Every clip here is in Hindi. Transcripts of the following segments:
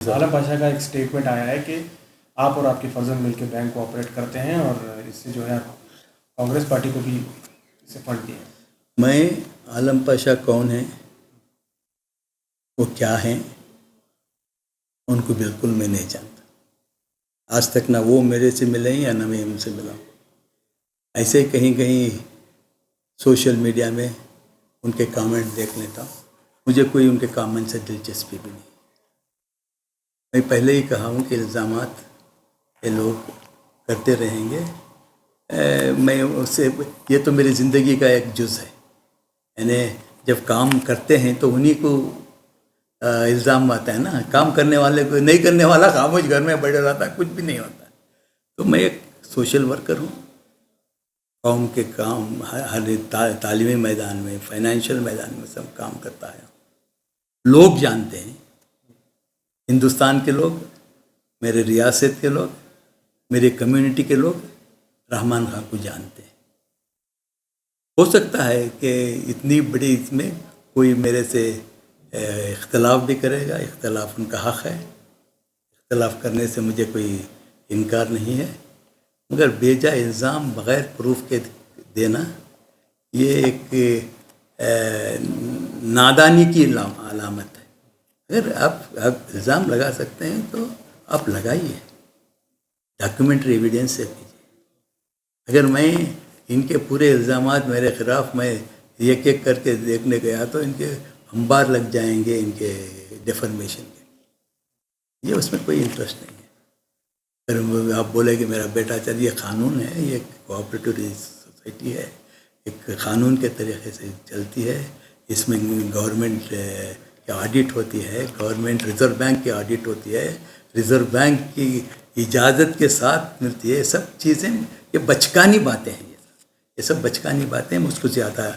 आलम पाशा का एक स्टेटमेंट आया है कि आप और आपके फर्जंद मिलकर बैंक को ऑपरेट करते हैं और इससे जो है कांग्रेस पार्टी को भी इससे फंड दिए। मैं आलम पाशा कौन है, वो क्या हैं, उनको बिल्कुल मैं नहीं जानता। आज तक ना वो मेरे से मिले हैं या ना मैं उनसे मिला हूँ। ऐसे ही कहीं कहीं सोशल मीडिया में उनके कमेंट देख लेता हूँ। मुझे कोई उनके कमेंट से दिलचस्पी भी नहीं। मैं पहले ही कहा हूँ कि इल्ज़ामात ये लोग करते रहेंगे। मैं उससे ये तो मेरी ज़िंदगी का एक जुज़ है। यानी जब काम करते हैं तो उन्हीं को इल्ज़ाम आता है ना। काम करने वाले को नहीं करने वाला खामोश घर में बैठा रहता, कुछ भी नहीं होता। तो मैं एक सोशल वर्कर हूँ। कौम के काम हर तालीमी मैदान में, फाइनेंशियल मैदान में सब काम करता है। लोग जानते हैं, हिंदुस्तान के लोग, मेरे रियासत के लोग, मेरे कम्युनिटी के लोग रहमान खां को जानते हैं। हो सकता है कि इतनी बड़ी इसमें कोई मेरे से इख्तलाफ भी करेगा। इख्तलाफ उनका हक़ है, इख्तलाफ करने से मुझे कोई इनकार नहीं है। मगर बेजा इल्ज़ाम बग़ैर प्रूफ के देना ये एक नादानी की अलामत है। अगर आप इल्ज़ाम लगा सकते हैं तो आप लगाइए, डॉक्यूमेंट्री एविडेंस से कीजिए। अगर मैं इनके पूरे इल्ज़ामात मेरे ख़िलाफ़ मैं एक एक करके देखने गया तो इनके अंबार लग जाएंगे, इनके डिफर्मेशन के। ये उसमें कोई इंटरेस्ट नहीं है। अगर आप बोले कि मेरा बेटा चल, ये कानून है, ये कोऑपरेटिव सोसाइटी है, एक कानून के तरीके से चलती है। इसमें गवर्नमेंट की ऑडिट होती है, गवर्नमेंट रिज़र्व बैंक की ऑडिट होती है, रिज़र्व बैंक की इजाज़त के साथ मिलती है। सब चीज़ें ये बचकानी बातें हैं। ये सब बचकानी बातें, उसको ज़्यादा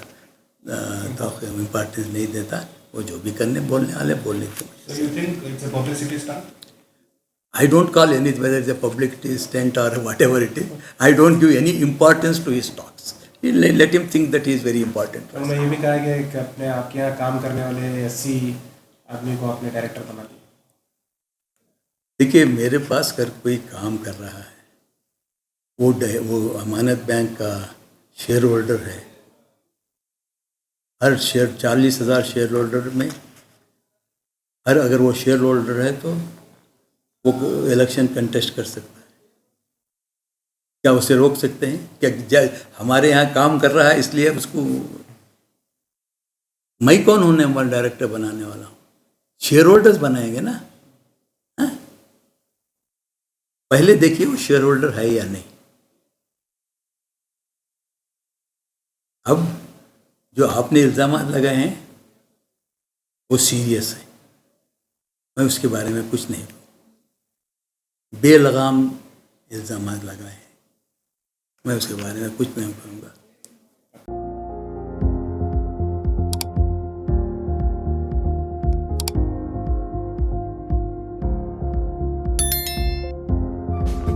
इम्पोर्टेंस नहीं देता। वो जो भी करने बोलने वाले बोलने को। So you think it's a publicity stunt? I don't call any whether it's a publicity stunt or whatever it is. I don't give any importance to his talks. Let him think that he is very important. तो उन्होंने ये भी कहा कि अपने आपके यहाँ काम करने वाले 80 आदमी को आपने डायरेक्टर बना दिया। देखिए, मेरे पास अगर कोई काम कर रहा है, वो अमानत बैंक का शेयर होल्डर है। हर शेयर 40,000 शेयर होल्डर में अगर वो शेयर होल्डर है तो वो इलेक्शन कंटेस्ट कर सकता है। क्या उसे रोक सकते हैं? क्या हमारे यहाँ काम कर रहा है इसलिए उसको मैं कौन होने वाला डायरेक्टर बनाने वाला हूँ? शेयर होल्डर्स बनाएंगे ना। हा? पहले देखिए वो शेयर होल्डर है या नहीं। अब जो आपने इल्ज़ाम लगाए हैं वो सीरियस है। मैं उसके बारे में कुछ नहीं, बेलगाम इल्ज़ाम लगाए हैं, मैं उसके बारे में कुछ नहीं कहूँगा।